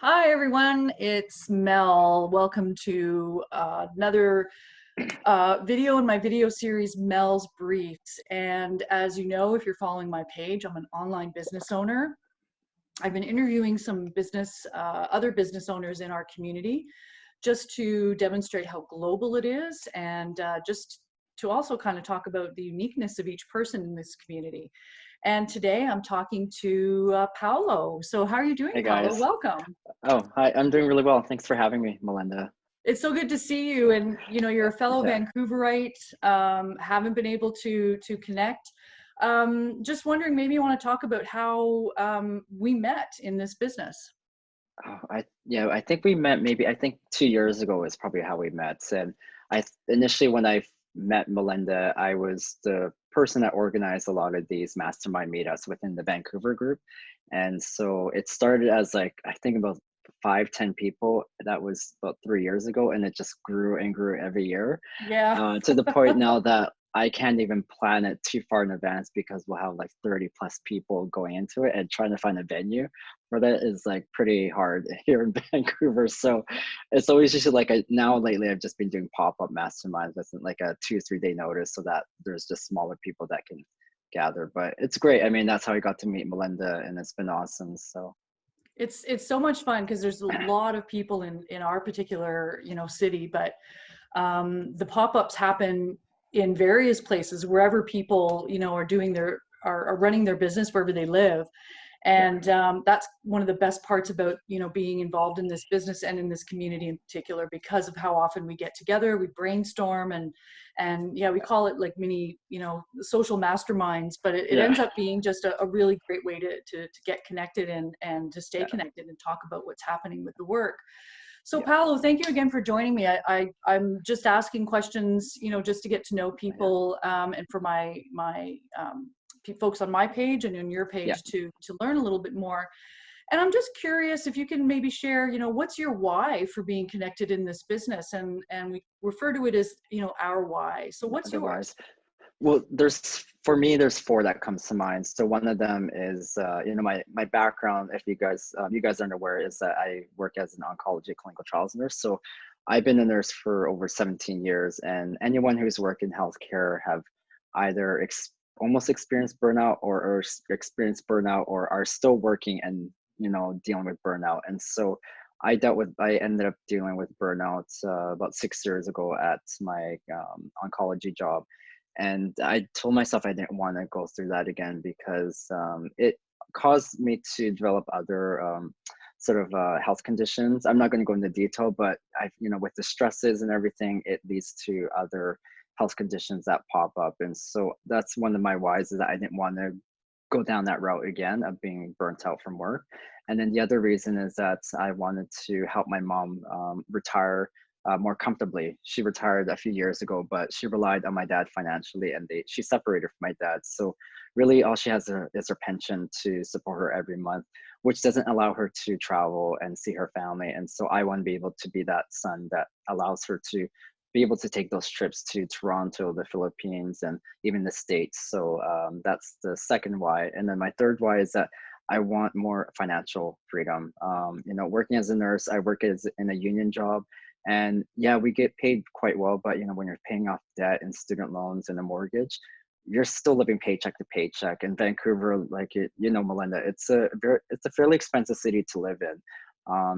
Hi, everyone. It's Mel. Welcome to another video in my video series, Mel's Briefs. And as you know, if you're following my page, I'm an online business owner. I've been interviewing some other business owners in our community just to demonstrate how global it is and just to also kind of talk about the uniqueness of each person in this community. And today I'm talking to Paolo. So how are you doing, Hey Paolo? guys. Welcome. Oh, hi. I'm doing really well. Thanks for having me, Melinda. It's so good to see you, and you're a fellow Yeah. Vancouverite. Haven't been able to connect. Just wondering, maybe you want to talk about how we met in this business. I think we met maybe I think 2 years ago is probably how we met. And initially when I met Melinda, I was the person that organized a lot of these mastermind meetups within the Vancouver group. And so it started as like I think about 5, 10 people. That was about 3 years ago, and it just grew and grew every year. Yeah. To the point now that I can't even plan it too far in advance because we'll have like 30 plus people going into it, and trying to find a venue for that is like pretty hard here in Vancouver. So it's always just like now lately I've just been doing pop-up masterminds with like a 2 3 day notice so that there's just smaller people that can gather. But it's great. I mean, that's how I got to meet Melinda, and it's been awesome. So It's so much fun because there's a lot of people in our particular city, but the pop-ups happen in various places wherever people are doing are running their business wherever they live. yeah, And that's one of the best parts about being involved in this business and in this community in particular, because of how often we get together, we brainstorm, and yeah, we call it like mini social masterminds, but it yeah, ends up being just a really great way to get connected and to stay yeah, connected and talk about what's happening with the work. So yeah, Paolo, thank you again for joining me. I'm just asking questions, just to get to know yeah, people, and for my folks on my page and on your yeah. page to learn a little bit more. And I'm just curious if you can maybe share, what's your why for being connected in this business? And we refer to it as, our why. So what's yours? Otherwise. Well, for me, there's four that comes to mind. So one of them is, my background. If you guys aren't aware, is that I work as an oncology clinical trials nurse. So I've been a nurse for over 17 years, and anyone who's worked in healthcare have either almost experienced burnout or experienced burnout or are still working and dealing with burnout. And so I ended up dealing with burnout about 6 years ago at my oncology job, and I told myself I didn't want to go through that again because it caused me to develop other sort of health conditions. I'm not going to go into detail, but with the stresses and everything, it leads to other health conditions that pop up. And so that's one of my whys, is that I didn't want to go down that route again of being burnt out from work. And then the other reason is that I wanted to help my mom retire more comfortably. She retired a few years ago, but she relied on my dad financially, and she separated from my dad. So really, all she has is her pension to support her every month, which doesn't allow her to travel and see her family. And so I want to be able to be that son that allows her to be able to take those trips to Toronto, the Philippines, and even the States. So that's the second why. And then my third why is that I want more financial freedom. Working as a nurse, I work in a union job, and yeah, we get paid quite well. But when you're paying off debt and student loans and a mortgage, you're still living paycheck to paycheck. In Vancouver, like Melinda, it's a fairly expensive city to live in.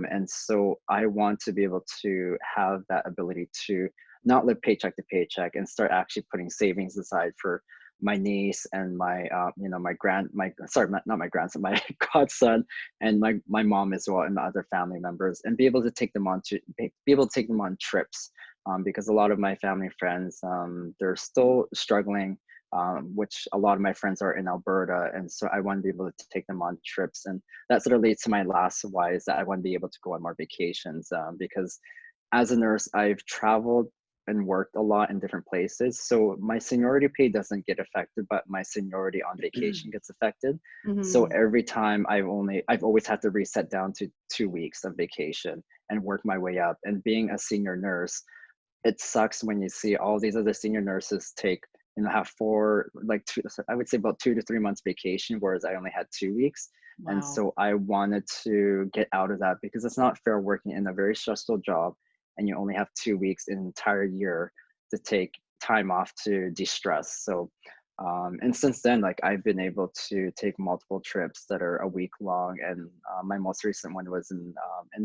And so I want to be able to have that ability to not live paycheck to paycheck and start actually putting savings aside for my niece and not my grandson, my godson, and my mom as well, and my other family members, and be able to take them on trips, because a lot of my family friends, they're still struggling, which a lot of my friends are in Alberta. And so I want to be able to take them on trips. And that sort of leads to my last why, is that I want to be able to go on more vacations, because as a nurse, I've traveled and worked a lot in different places. So my seniority pay doesn't get affected, but my seniority on vacation gets affected. So Hmm. every time I've always had to reset down to 2 weeks of vacation and work my way up. And being a senior nurse, it sucks when you see all these other senior nurses have I would say about 2 to 3 months vacation, whereas I only had 2 weeks. And Wow. so I wanted to get out of that because it's not fair working in a very stressful job and you only have 2 weeks in an entire year to take time off to de-stress. So and since then, like I've been able to take multiple trips that are a week long, and my most recent one was in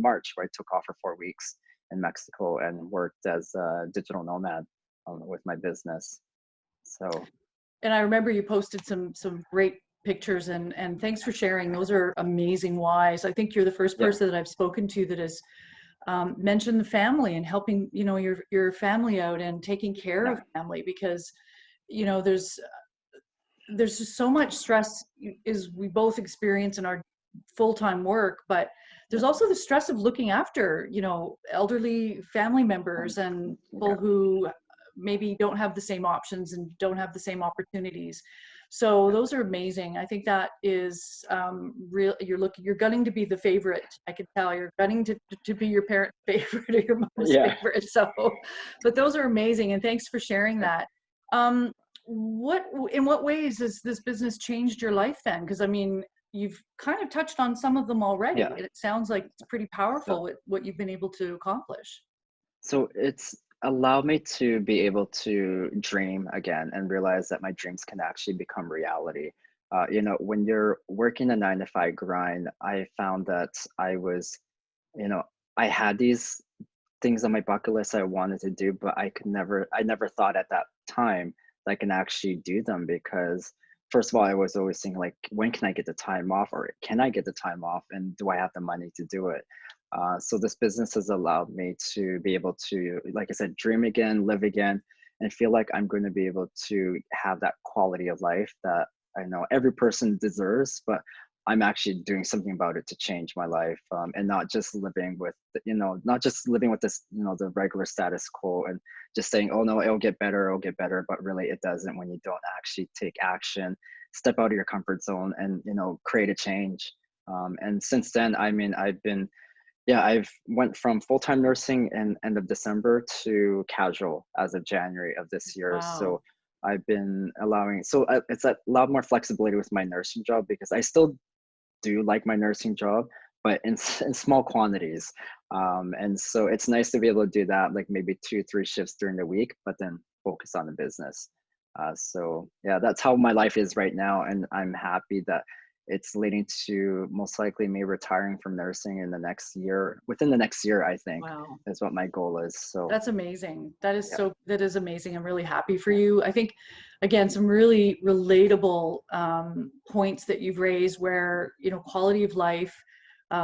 March, where I took off for 4 weeks in Mexico and worked as a digital nomad with my business. So And I remember you posted some great pictures, and thanks for sharing. Those are amazing whys. I think you're the first yeah, person that I've spoken to that has mentioned the family and helping, your family out and taking care yeah, of family, because there's just so much stress is we both experience in our full-time work, but there's yeah, also the stress of looking after, elderly family members and people yeah, who maybe don't have the same options and don't have the same opportunities. So yeah, those are amazing. I think that is real. You're gunning to be the favorite. I can tell you're gunning to be your parent's favorite or your mom's yeah. favorite. So, but those are amazing. And thanks for sharing Yeah. that. Um, in what ways has this business changed your life then? Because I mean, you've kind of touched on some of them already, Yeah. and it sounds like it's pretty So powerful what you've been able to accomplish. so it's allowed me to be able to dream again and realize that my dreams can actually become reality. When you're working a 9 to 5 grind, I found that I was, you know, I had these things on my bucket list I wanted to do, but I never thought at that time that I can actually do them because first of all, I was always thinking like, when can I get the time off, or can I get the time off, and do I have the money to do it? So this business has allowed me to be able to, like I said, dream again, live again, and feel like I'm going to be able to have that quality of life that I know every person deserves, but I'm actually doing something about it to change my life, and not just living with, not just living with this, the regular status quo and just saying, oh no, it'll get better, but really it doesn't when you don't actually take action, step out of your comfort zone, and create a change. And since then, I mean, I've went from full-time nursing in end of December to casual as of January of this year. So Wow. I've been allowing, it's a lot more flexibility with my nursing job because I still do like my nursing job, but in small quantities. And so it's nice to be able to do that, like maybe 2, 3 shifts during the week, but then focus on the business. So yeah, that's how my life is right now, and I'm happy that it's leading to most likely me retiring from nursing in the next year. Within the next year, I think Wow. is what my goal is. So That's amazing. yeah, That is amazing. I'm really happy for you. I think, again, some really relatable points that you've raised where, quality of life,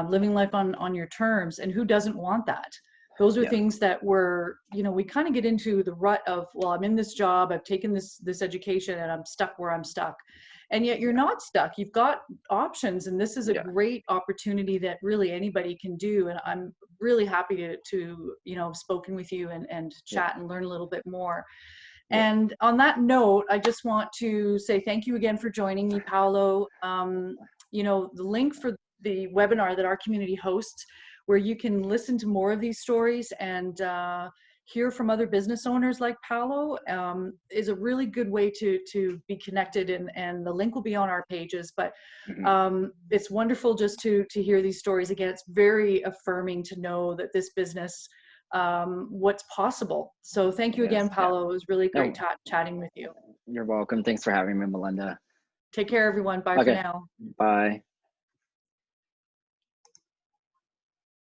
living life on your terms, and who doesn't want that? Those are yeah, things that we kind of get into the rut of, well, I'm in this job, I've taken this education, and I'm stuck where I'm stuck. And yet you're yeah, not stuck. You've got options, and this is a yeah, great opportunity that really anybody can do. And I'm really happy to have spoken with you and yeah, chat and learn a little bit more. yeah, And on that note, I just want to say thank you again for joining me, Paolo. The link for the webinar that our community hosts, where you can listen to more of these stories and hear from other business owners like Paolo, is a really good way to be connected. And the link will be on our pages. But mhm, it's wonderful just to hear these stories again. It's very affirming to know that this business, what's possible. So thank you again, yes, yeah. Paolo. It was really great No, chatting with you. you're welcome. Thanks for having me, Melinda. Take care, everyone. Bye for Okay, now. bye.